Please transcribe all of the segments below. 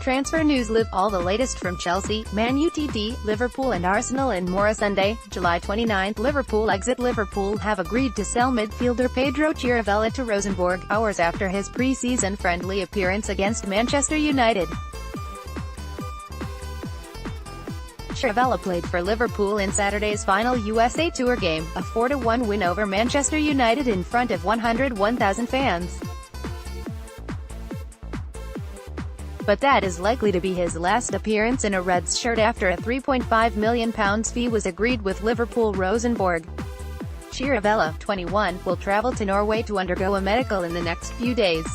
Transfer news. Live all the latest from Chelsea, Man Utd, Liverpool and Arsenal and moreSunday, July 29. Liverpool exit Liverpool have agreed to sell midfielder Pedro Chirivella to Rosenborg, hours after his pre-season friendly appearance against Manchester United. Chirivella played for Liverpool in Saturday's final USA Tour game, a 4-1 win over Manchester United in front of 101,000 fans. But that is likely to be his last appearance in a Reds shirt after a £3.5 million fee was agreed with Liverpool Rosenborg. Chirivella, 21, will travel to Norway to undergo a medical in the next few days.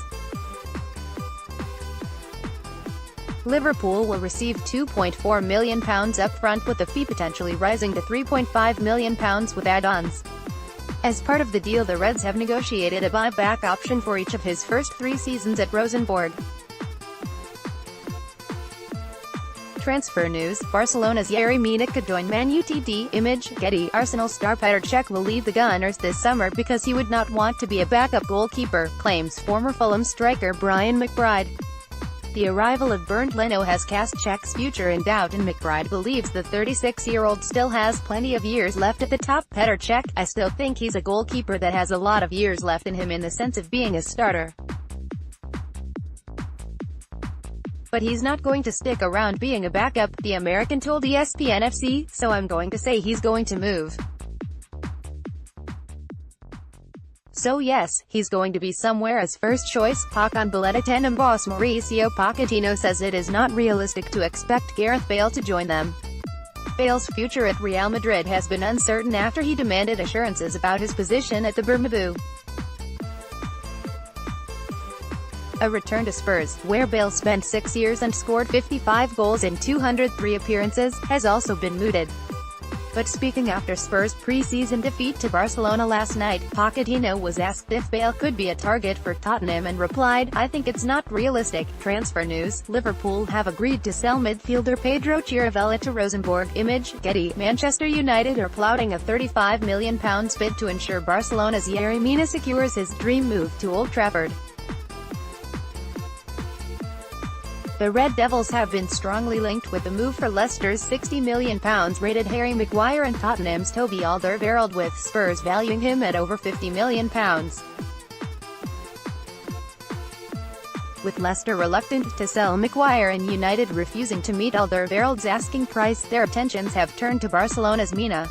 Liverpool will receive £2.4 million up front, with the fee potentially rising to £3.5 million with add-ons. As part of the deal, the Reds have negotiated a buyback option for each of his first 3 seasons at Rosenborg. Transfer news. Barcelona's Yerry Mina could join Man Utd. Image, Getty. Arsenal star Pedro Chirivella will leave the Gunners this summer because he would not want to be a backup goalkeeper, claims former Fulham striker Brian McBride. The arrival of Bernd Leno has cast Chirivell's future in doubt, and McBride believes the 36-year-old still has plenty of years left at the top. Pedro Chirivella, I still think he's a goalkeeper that has a lot of years left in him in the sense of being a starter. But he's not going to stick around being a backup, the American told ESPN FC, so I'm going to say he's going to move. So yes, he's going to be somewhere as first choice. Hakan Tottenham boss Mauricio Pochettino says it is not realistic to expect Gareth Bale to join them. Bale's future at Real Madrid has been uncertain after he demanded assurances about his position at the Bernabeu. A return to Spurs, where Bale spent 6 years and scored 55 goals in 203 appearances, has also been mooted. But speaking after Spurs' pre-season defeat to Barcelona last night, Pochettino was asked if Bale could be a target for Tottenham and replied, I think it's not realistic. Transfer news. Liverpool have agreed to sell midfielder Pedro Chirivella to Rosenborg. Image, Getty. Manchester United are plotting a £35 million bid to ensure Barcelona's Yerry Mina secures his dream move to Old Trafford. The Red Devils have been strongly linked with the move for Leicester's £60 million rated Harry Maguire and Tottenham's Toby Alderweireld, with Spurs valuing him at over £50 million. With Leicester reluctant to sell Maguire and United refusing to meet Alderweireld's asking price, their attentions have turned to Barcelona's Mina.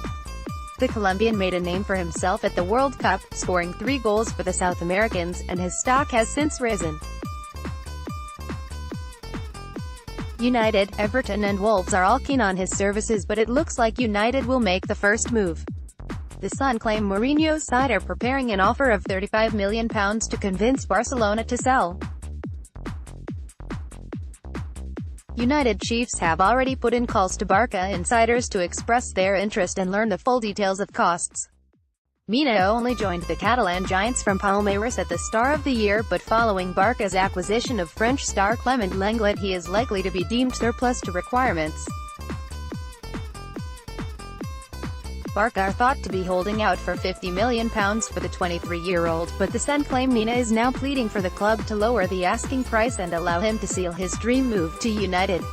The Colombian made a name for himself at the World Cup, scoring 3 goals for the South Americans, and his stock has since risen. United, Everton and Wolves are all keen on his services, but it looks like United will make the first move. The Sun claim Mourinho's side are preparing an offer of £35 million to convince Barcelona to sell. United chiefs have already put in calls to Barca insiders to express their interest and learn the full details of costs. Mina only joined the Catalan Giants from Palmeiras at the start of the year, but following Barca's acquisition of French star Clement Lenglet, he is likely to be deemed surplus to requirements. Barca are thought to be holding out for £50 million for the 23-year-old, but the Sun claim Mina is now pleading for the club to lower the asking price and allow him to seal his dream move to United.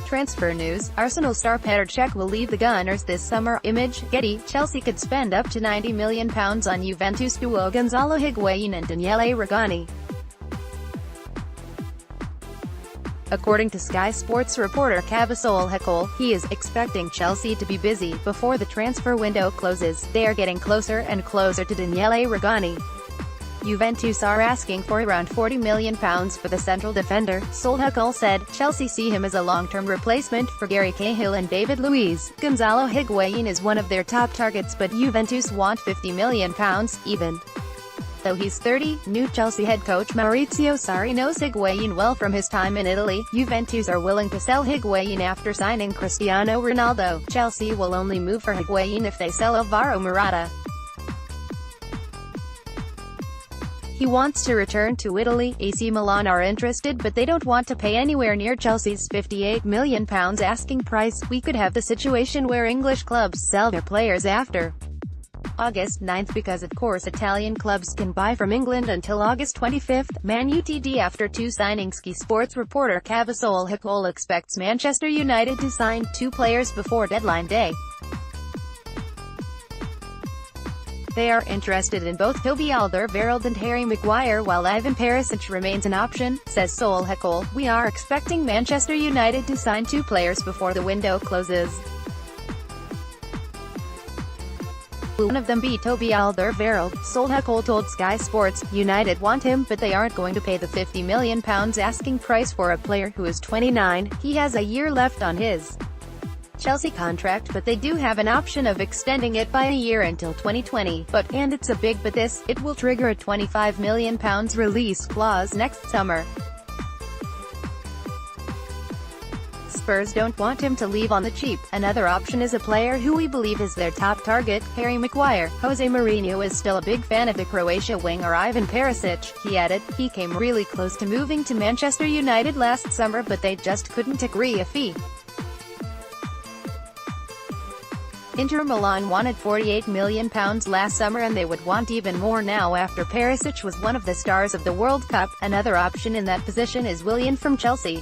Transfer news. Arsenal star Pedro Chirivella will leave the Gunners this summer. Image, Getty. Chelsea could spend up to £90 million on Juventus duo Gonzalo Higuain and Daniele Rugani. According to Sky Sports reporter Cavasol Hecol, he is expecting Chelsea to be busy before the transfer window closes. They are getting closer and closer to Daniele Rugani. Juventus are asking for around £40 million for the central defender, Solskjaer said. Chelsea see him as a long-term replacement for Gary Cahill and David Luiz. Gonzalo Higuain is one of their top targets, but Juventus want £50 million, even though he's 30. New Chelsea head coach Maurizio Sarri knows Higuain well from his time in Italy. Juventus are willing to sell Higuain after signing Cristiano Ronaldo. Chelsea will only move for Higuain if they sell Alvaro Morata. He wants to return to Italy. AC Milan are interested, but they don't want to pay anywhere near Chelsea's £58 million asking price. We could have the situation where English clubs sell their players after August 9th because of course Italian clubs can buy from England until August 25th, Man Utd after two signings. Sky Sports reporter Cavasol Hecole expects Manchester United to sign 2 players before deadline day. They are interested in both Toby Alderweireld and Harry Maguire, while Ivan Perisic remains an option, says Sol Hecole. We are expecting Manchester United to sign 2 players before the window closes. Will one of them be Toby Alderweireld? Sol Hecole told Sky Sports. United want him, but they aren't going to pay the £50 million asking price for a player who is 29. He has a year left on his Chelsea contract, but they do have an option of extending it by a year until 2020. And it's a big but this, it will trigger a £25 million release clause next summer. Spurs don't want him to leave on the cheap. Another option is a player who we believe is their top target, Harry Maguire. Jose Mourinho is still a big fan of the Croatia winger Ivan Perisic, he added. He came really close to moving to Manchester United last summer, but they just couldn't agree a fee. Inter Milan wanted £48 million last summer and they would want even more now after Perisic was one of the stars of the World Cup. Another option in that position is Willian from Chelsea.